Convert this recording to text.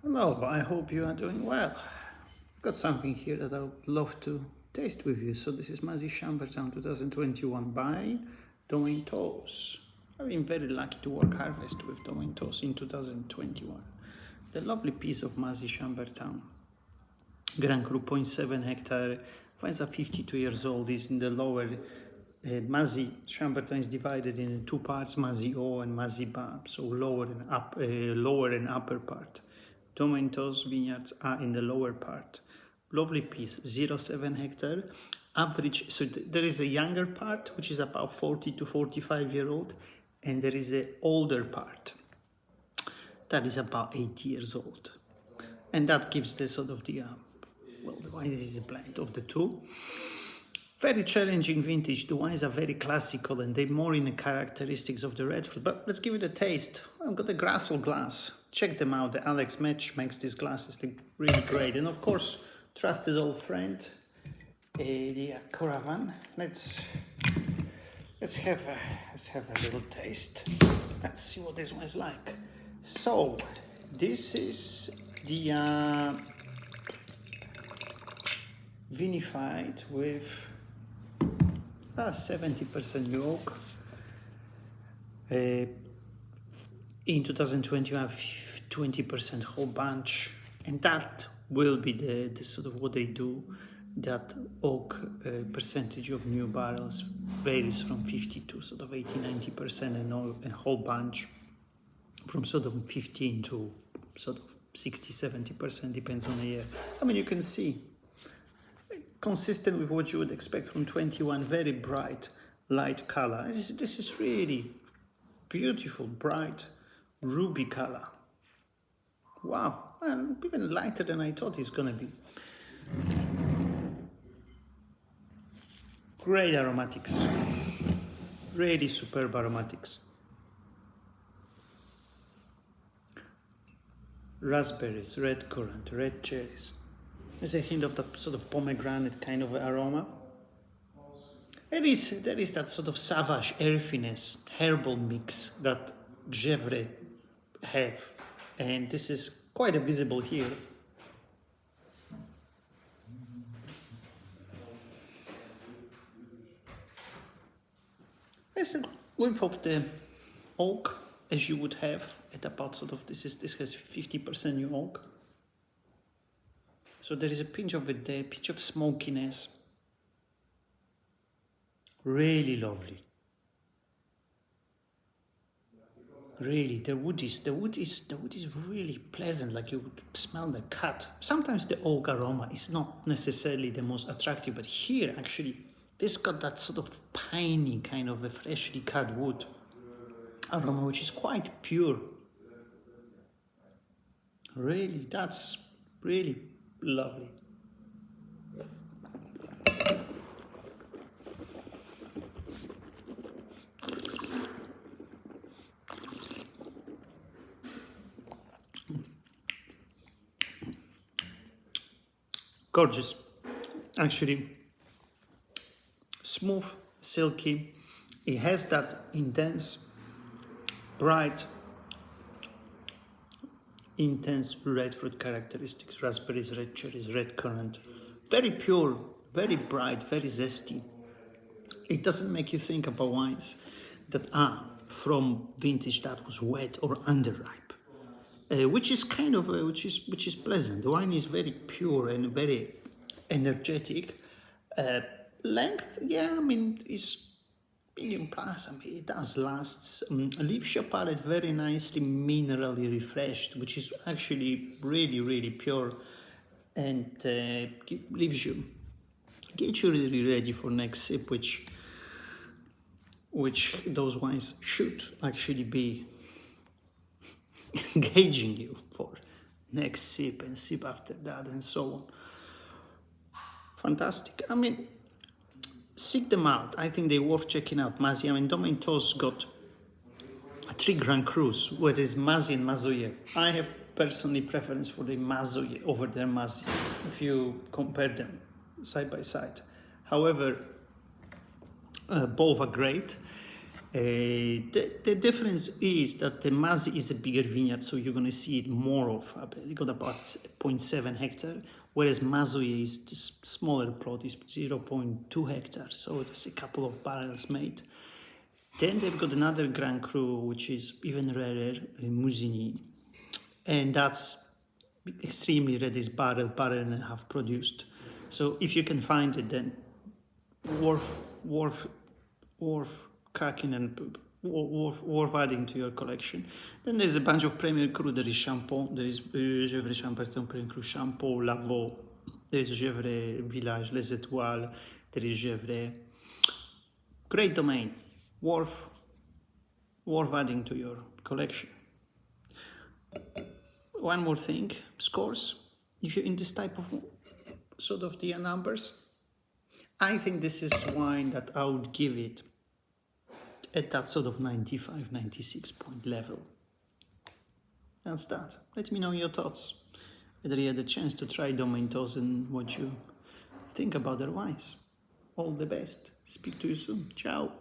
Hello, I hope you are doing well. I've got something here that I would love to taste with you. So this is Mazis Chambertin 2021 by Domaine Tawse. I've been very lucky to work harvest with Domaine Tawse in 2021. The lovely piece of Mazis Chambertin. Grand Cru 0.7 hectare, vines are 52 years old, is in the lower Mazis Chambertin is divided in two parts, Mazis O and Mazis Bas, so lower and upper part. Domaine Tawse vineyards are in the lower part. Lovely piece, 0.7 hectare. Average, so there is a younger part, which is about 40 to 45 year old, and there is an older part that is about 80 years old. And that gives the sort of the wine is a blend of the two. Very challenging vintage. The wines are very classical and they're more in the characteristics of the red fruit. But let's give it a taste. I've got a Grassel glass. Check them out. The Alex Match makes these glasses. They're really great. And of course, trusted old friend, the Caravan. Let's have a little taste. Let's see what this one is like. So this is the vinified with 70% new oak. In 2021, 20% whole bunch, and that will be the sort of what they do. That oak percentage of new barrels varies from 50 to sort of 80-90%, and whole bunch from sort of 15 to sort of 60-70%, depends on the year. I mean, you can see consistent with what you would expect from 21, very bright light color. This is really beautiful, bright ruby color. Wow, and even lighter than I thought it's gonna be. Great aromatics, really superb aromatics. Raspberries, red currant, red cherries. There's a hint of that sort of pomegranate kind of aroma. There is that sort of savage earthiness, herbal mix that Gevrey have, and this is quite visible here. Let's whip up the oak as you would have at about sort of this has 50% new oak. So there is a pinch of it there, pinch of smokiness. Really lovely. Really, the wood is really pleasant, like you would smell the cut. Sometimes the oak aroma is not necessarily the most attractive, but here actually, this got that sort of piney kind of a freshly cut wood aroma, which is quite pure. Really, that's really lovely. Gorgeous. Actually, smooth, silky. It has that intense, bright, intense red fruit characteristics, raspberries, red cherries, red currant. Very pure, very bright, very zesty. It doesn't make you think about wines that are from vintage that was wet or underripe, which is kind of which is pleasant. The wine is very pure and very energetic. Length, yeah, I mean, is million plus. I mean, it does last. Leaves your palate very nicely, minerally refreshed, which is actually really pure, and gets you really ready for next sip, which those wines should actually be engaging you for next sip and sip after that and so on. Fantastic. I mean, seek them out. I think they're worth checking out. Mazis. I mean, Domaine Tawse got 3 Grand Crus, where is Mazis and Mazoyer. I have personally preference for the Mazoyer over their Mazis, if you compare them side by side. However, both are great. The difference is that the Mazis is a bigger vineyard, so you're going to see it more of. You got about 0.7 hectare, whereas Mazui is the smaller plot, is 0.2 hectares, so there's a couple of barrels made. Then they've got another Grand Cru, which is even rarer, Musigny, and that's extremely rare, this barrel and a half produced. So if you can find it, then worth cracking and worth adding to your collection. Then there's a bunch of Premier Cru. There is Champon, there is Gevrey Chambertin Premier Cru, Champon, Lavaux, there is Gevrey Village, Les Étoiles, there is Gevrey. Great Domaine, worth adding to your collection. One more thing, scores. If you're in this type of sort of the numbers, I think this is wine that I would give it at that sort of 95, 96 point level. That's that. Let me know your thoughts. Whether you had a chance to try Domaine Tawse and what you think about their wines. All the best. Speak to you soon. Ciao.